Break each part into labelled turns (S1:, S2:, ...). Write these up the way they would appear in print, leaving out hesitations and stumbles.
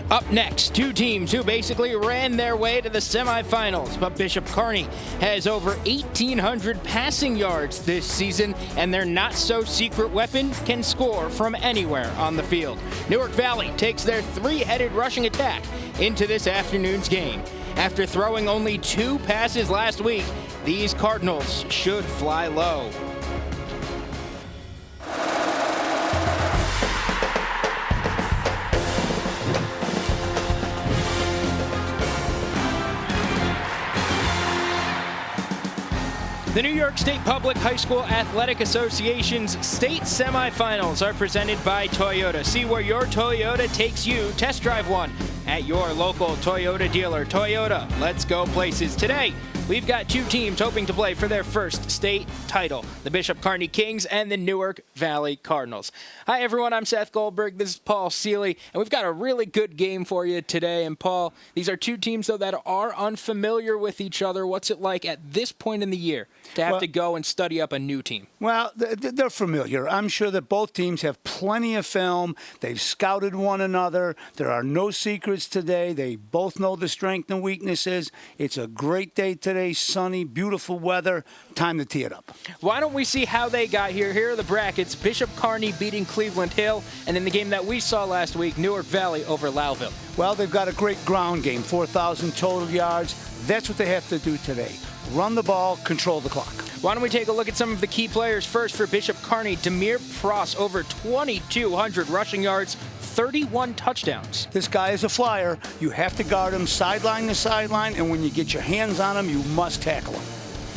S1: Up next, two teams who basically ran their way to the semifinals, but Bishop Kearney has over 1,800 passing yards this season, and their not-so-secret weapon can score from anywhere on the field. Newark Valley takes their three-headed rushing attack into this afternoon's game. After throwing only 2 passes last week, these Cardinals should fly low. The New York State Public High School Athletic Association's state semifinals are presented by Toyota. See where your Toyota takes you. Test drive one at your local Toyota dealer. Toyota, let's go places. Today, we've got 2 teams hoping to play for their first state title, the Bishop Kearney Kings and the Newark Valley Cardinals. Hi, everyone. I'm Seth Goldberg. This is Paul Seeley, and we've got a really good game for you today. And, Paul, these are 2 teams, though, that are unfamiliar with each other. What's it like at this point in the year to have to go and study up a new team?
S2: Well, they're familiar. I'm sure that both teams have plenty of film. They've scouted one another. There are no secrets today. They both know the strengths and weaknesses. It's a great day today, sunny, beautiful weather. Time to tee it up.
S1: Why don't we see how they got here? Here are the brackets. Bishop Kearney beating Cleveland Hill, and in the game that we saw last week, Newark Valley over Lowville.
S2: Well, they've got a great ground game, 4,000 total yards. That's what they have to do today. Run the ball, control the clock.
S1: Why don't we take a look at some of the key players first for Bishop Kearney. Demir Pross, over 2,200 rushing yards, 31 touchdowns.
S2: This guy is a flyer. You have to guard him sideline to sideline, and when you get your hands on him, you must tackle him.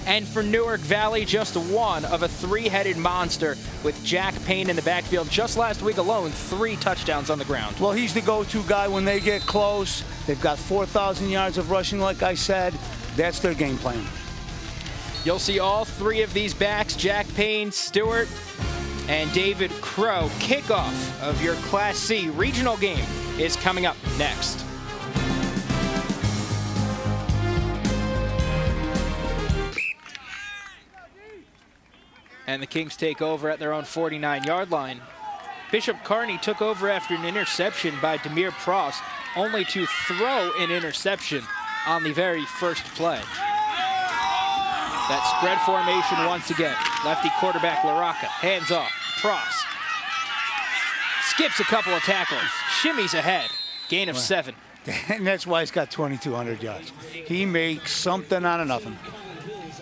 S1: And for Newark Valley, just one of a 3-headed monster with Jack Payne in the backfield. Just last week alone, 3 touchdowns on the ground.
S2: Well, he's the go-to guy when they get close. They've got 4,000 yards of rushing, like I said. That's their game plan.
S1: You'll see all 3 of these backs, Jack Payne, Stewart, and David Crow. Kickoff of your Class C regional game is coming up next. And the Kings take over at their own 49-yard line. Bishop Kearney took over after an interception by Demir Pross, only to throw an interception on the very first play. That spread formation once again. Lefty quarterback LaRocca, hands off. Pross skips a couple of tackles, shimmies ahead, gain of 7.
S2: And that's why he's got 2,200 yards. He makes something out of nothing.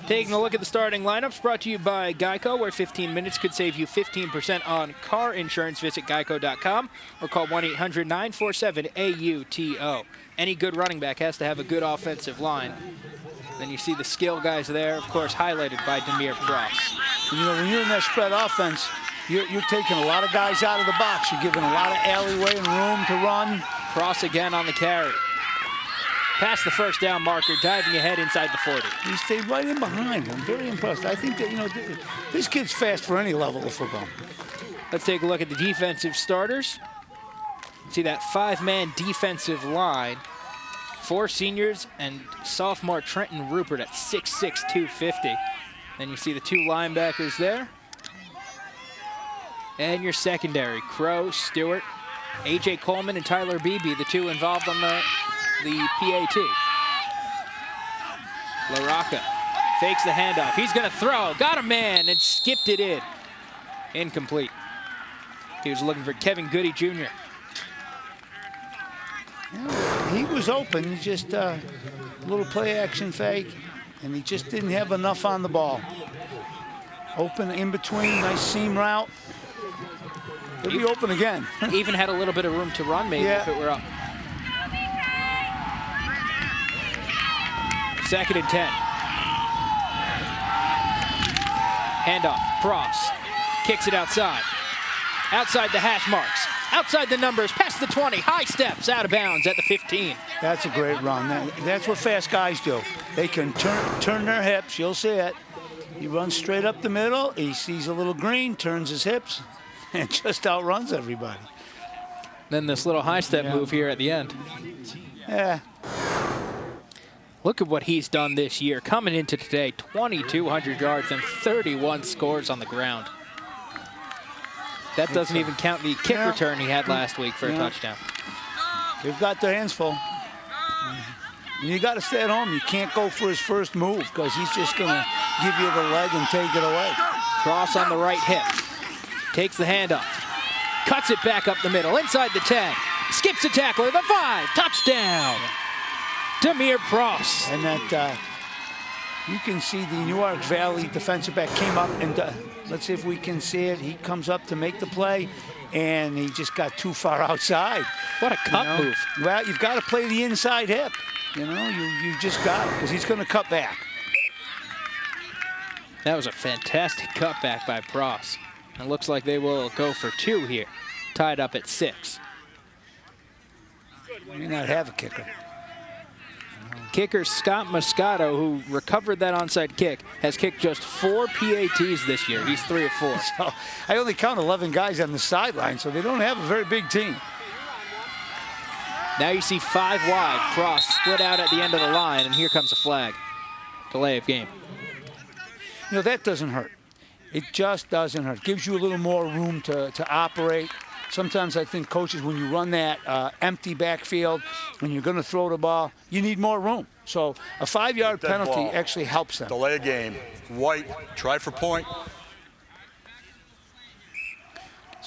S1: Taking a look at the starting lineups, brought to you by Geico, where 15 minutes could save you 15% on car insurance. Visit geico.com or call 1-800-947-AUTO. Any good running back has to have a good offensive line. Then you see the skill guys there, of course, highlighted by Demir Pross.
S2: You know, when you're in that spread offense, you're taking a lot of guys out of the box. You're giving a lot of alleyway and room to run.
S1: Pross again on the carry. Past the first down marker, diving ahead inside the 40.
S2: He stayed right in behind. I'm very impressed. I think that, you know, this kid's fast for any level of football.
S1: Let's take a look at the defensive starters. See that 5-man defensive line. 4 seniors and sophomore Trenton Rupert at 6'6", 250. Then you see the 2 linebackers there. And your secondary, Crow, Stewart, A.J. Coleman, and Tyler Beebe, the 2 involved on the PAT. LaRocca fakes the handoff. He's going to throw. Got a man and skipped it in. Incomplete. He was looking for Kevin Goody Jr.
S2: Yeah, he was open. He just a little play action fake, and he just didn't have enough on the ball. Open in between, nice seam route. He'll be open again.
S1: Even had a little bit of room to run maybe if it were up. 2nd and 10. Handoff, Pross kicks it outside. Outside the hash marks. Outside the numbers, past the 20, high steps, out of bounds at the 15.
S2: That's a great run. That's what fast guys do. They can turn their hips, you'll see it. He runs straight up the middle, he sees a little green, turns his hips, and just outruns everybody.
S1: Then this little high step move here at the end.
S2: Yeah.
S1: Look at what he's done this year. Coming into today, 2,200 yards and 31 scores on the ground. That doesn't even count the kick return he had last week for a touchdown.
S2: They've got their hands full. And you got to stay at home. You can't go for his first move because he's just going to give you the leg and take it away.
S1: Cross on the right hip. Takes the handoff. Cuts it back up the middle. Inside the 10. Skips a tackler. The 5. Touchdown. Demir Pross.
S2: And that you can see the Newark Valley defensive back came up and let's see if we can see it. He comes up to make the play, and he just got too far outside.
S1: What a cut move.
S2: Well, you've got to play the inside hip. You know, you just got it because he's going to cut back.
S1: That was a fantastic cutback by Pross. It looks like they will go for 2 here. Tied up at 6.
S2: May not have a kicker.
S1: Kicker Scott Moscato, who recovered that onside kick, has kicked just 4 PATs this year. He's 3 of 4.
S2: So I only count 11 guys on the sideline, so they don't have a very big team.
S1: Now you see 5 wide. Pross split out at the end of the line, and here comes a flag. Delay of game.
S2: You know, that doesn't hurt. It just doesn't hurt. It gives you a little more room to operate. Sometimes I think coaches, when you run that empty backfield, when you're going to throw the ball, you need more room. So a 5-yard penalty actually helps them.
S3: Delay a game. White, try for point.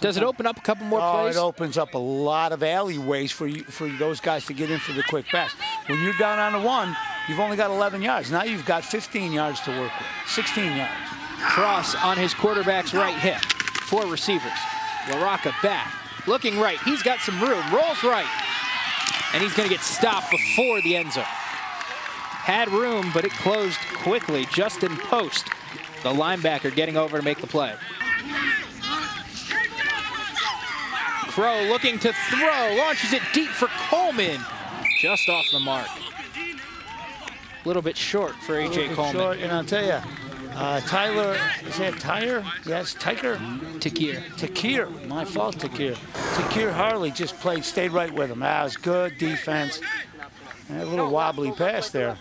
S1: Does it open up a couple more plays?
S2: It opens up a lot of alleyways for those guys to get in for the quick pass. When you're down on the 1, you've only got 11 yards. Now you've got 15 yards to work with, 16 yards.
S1: Pross on his quarterback's right hip. 4 receivers. LaRocca back, looking right. He's got some room, rolls right. And he's going to get stopped before the end zone. Had room, but it closed quickly, just in post. The linebacker getting over to make the play. Crow looking to throw, launches it deep for Coleman. Just off the mark. A little bit short for A.J. Coleman.
S2: Short, and I'll tell you, Tyler, is that Tyre? Yes, Tiker? Takir, my fault, Takir. Takir Harley just stayed right with him. That was good defense. And a little wobbly pass there.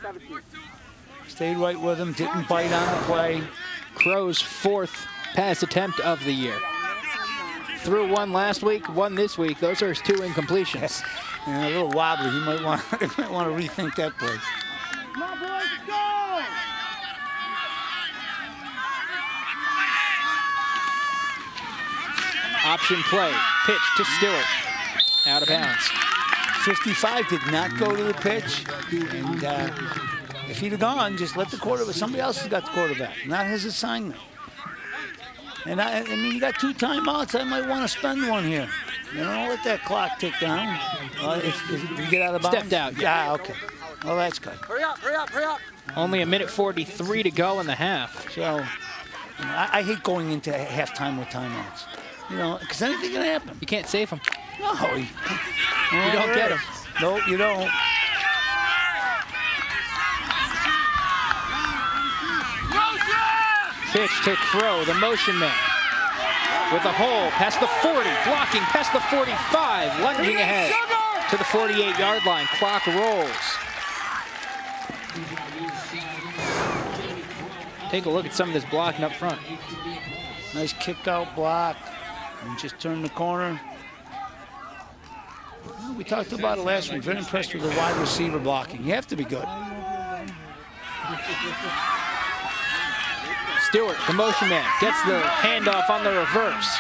S2: Stayed right with him, didn't bite on the play.
S1: Crow's 4th pass attempt of the year. Threw 1 last week, 1 this week. Those are his 2 incompletions.
S2: And a little wobbly. He might want to rethink that play.
S1: Option play, pitch to Stewart, out of bounds.
S2: 55 did not go to the pitch, and if he'd have gone, just let the quarterback, somebody else has got the quarterback, not his assignment. And I mean, you got 2 timeouts, I might want to spend 1 here. You know, let that clock tick down. If you get out of bounds.
S1: Stepped out.
S2: Yeah, okay. Well, that's good.
S4: Hurry up, hurry up, hurry up.
S1: Only 1:43 to go in the half.
S2: So, you know, I hate going into halftime with timeouts. You know, because anything can happen.
S1: You can't save him.
S2: No. You
S1: don't get him.
S2: No, you don't.
S1: Pitch to Crow, the motion man. With a hole, past the 40, blocking, past the 45, lunging ahead to the 48-yard line. Clock rolls. Take a look at some of this blocking up front.
S2: Nice kick out block. And just turn the corner. We talked about it last week. Very impressed with the wide receiver blocking. You have to be good.
S1: Stewart, the motion man, gets the handoff on the reverse.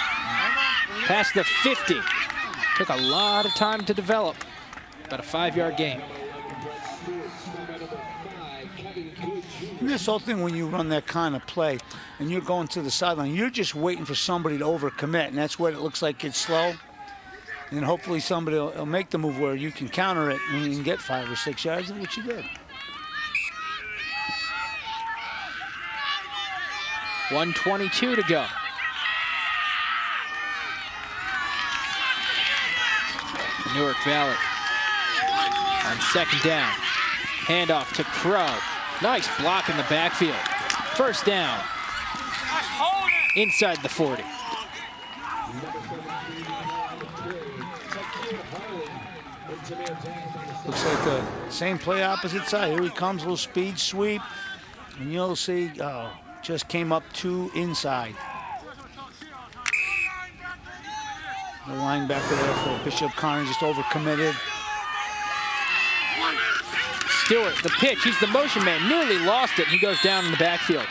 S1: Past the 50. Took a lot of time to develop. About a 5-yard gain.
S2: And this whole thing, when you run that kind of play and you're going to the sideline, you're just waiting for somebody to overcommit, and that's where it looks like it's slow. And hopefully somebody will make the move where you can counter it and you can get 5 or 6 yards, which you did.
S1: 1:22 to go. Newark Valley on 2nd down. Handoff to Crow. Nice block in the backfield. 1st down. Inside the 40.
S2: Looks like the same play opposite side. Here he comes, little speed sweep. And you'll see, just came up 2 inside. The linebacker there for Bishop Kearney just overcommitted.
S1: Stewart, the pitch. He's the motion man. Nearly lost it. He goes down in the backfield.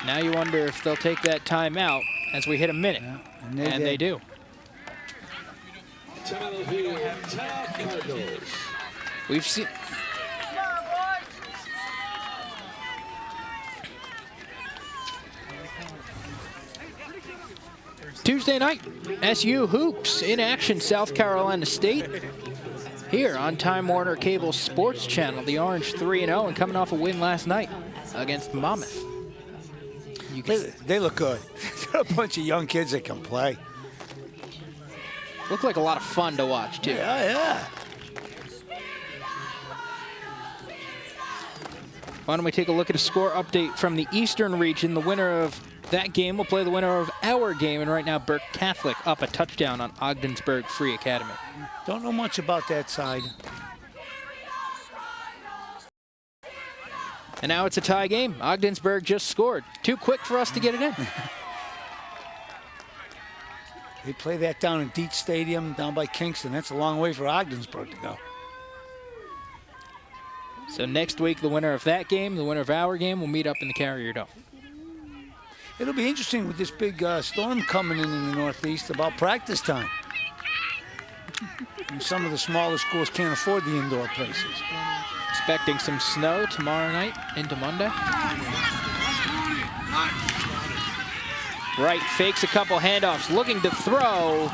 S1: Now you wonder if they'll take that timeout as we hit a minute.
S2: Yeah,
S1: and they do. We've seen... Tuesday night, SU Hoops in action, South Carolina State. Here on Time Warner Cable Sports Channel, the Orange 3-0 and coming off a win last night against Monmouth.
S2: They look good. They're a bunch of young kids that can play.
S1: Look like a lot of fun to watch, too.
S2: Yeah.
S1: Why don't we take a look at a score update from the Eastern region. The winner of that game will play the winner of our game, and right now Burke Catholic up a touchdown on Ogdensburg Free Academy.
S2: Don't know much about that side.
S1: And now it's a tie game. Ogdensburg just scored. Too quick for us to get it in.
S2: They play that down in Dietz Stadium down by Kingston. That's a long way for Ogdensburg to go.
S1: So next week, the winner of that game, the winner of our game, will meet up in the Carrier Dome.
S2: It'll be interesting with this big storm coming in the Northeast about practice time. And some of the smaller schools can't afford the indoor places.
S1: Expecting some snow tomorrow night into Monday. Wright fakes a couple handoffs, looking to throw,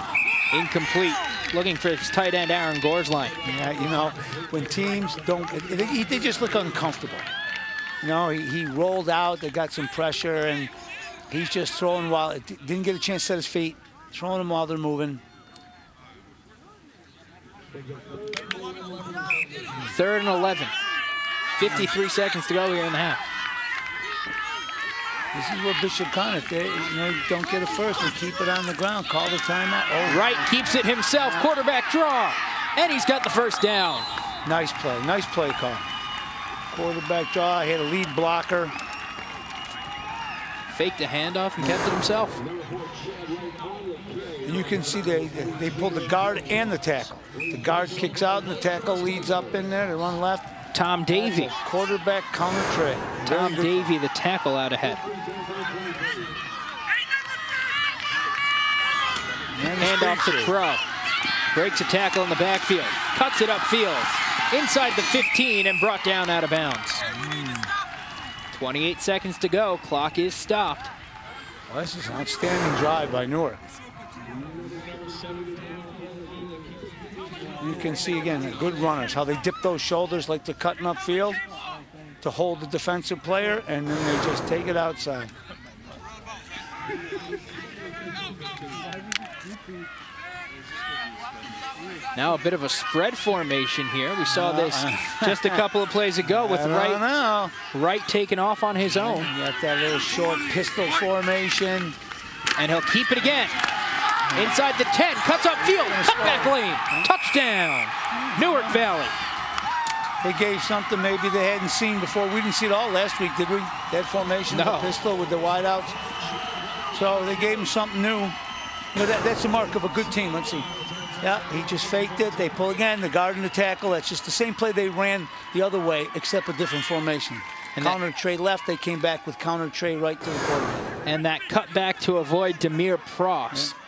S1: incomplete. Looking for his tight end, Aaron Gorsline.
S2: Yeah, you know, when teams don't, they just look uncomfortable. You know, he rolled out, they got some pressure, and he's just throwing while, didn't get a chance to set his feet, throwing them while they're moving.
S1: 3rd and 11. 53 seconds to go here in the half.
S2: This is where Bishop Connett, they don't get it first and keep it on the ground. Call the timeout. Oh.
S1: Wright keeps it himself. Quarterback draw. And he's got the first down.
S2: Nice play. Nice play call. Quarterback draw. He had a lead blocker.
S1: Faked a handoff and kept it himself.
S2: And you can see they pulled the guard and the tackle. The guard kicks out and the tackle leads up in there. They run left.
S1: Tom Davey.
S2: Quarterback counter trey.
S1: Tom Davey, the tackle out ahead. Handoff to Crow. Breaks a tackle in the backfield. Cuts it upfield. Inside the 15 and brought down out of bounds. 28 seconds to go. Clock is stopped.
S2: Well, this is an outstanding drive by Newark. You can see, again, the good runners, how they dip those shoulders like they're cutting upfield to hold the defensive player, and then they just take it outside.
S1: Now a bit of a spread formation here. We saw this just a couple of plays ago with Wright taking off on his own.
S2: You got that little short pistol formation.
S1: And he'll keep it again. Inside the 10, cuts upfield, cutback lane, touchdown, Newark Valley.
S2: They gave something maybe they hadn't seen before. We didn't see it all last week, did we? That formation,
S1: no.
S2: The pistol with the wideouts. So they gave him something new. You know, that's the mark of a good team. Let's see. Yeah, he just faked it. They pull again, the guard and the tackle. That's just the same play they ran the other way, except a different formation. And counter tray left, they came back with counter tray right to the quarterback.
S1: And that cutback to avoid Demir Pross. Yeah.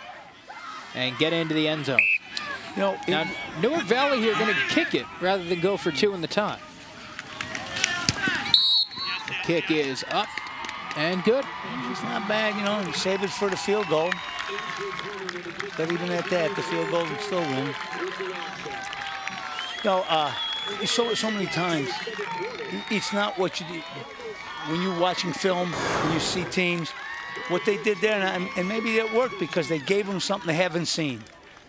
S1: And get into the end zone.
S2: You know,
S1: now, Newark Valley here going to kick it rather than go for 2 in the time. The kick is up and good.
S2: It's not bad, you know, save it for the field goal. But even at that, the field goal would still win. You know, so many times, it's not what you do. When you're watching film and you see teams, what they did there, and maybe it worked because they gave them something they haven't seen.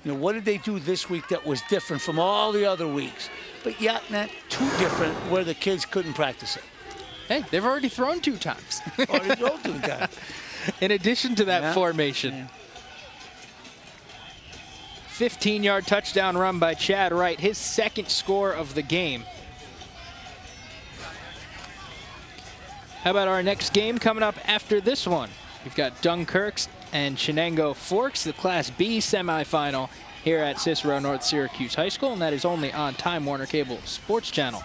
S2: You know, what did they do this week that was different from all the other weeks? But yet not too different where the kids couldn't practice it.
S1: Hey, they've already thrown 2 times.
S2: Already thrown 2 times.
S1: In addition to that formation.
S2: Yeah.
S1: 15-yard touchdown run by Chad Wright, his 2nd score of the game. How about our next game coming up after this one? We've got Dunkirk and Chenango Forks, the Class B semifinal, here at Cicero North Syracuse High School, and that is only on Time Warner Cable Sports Channel.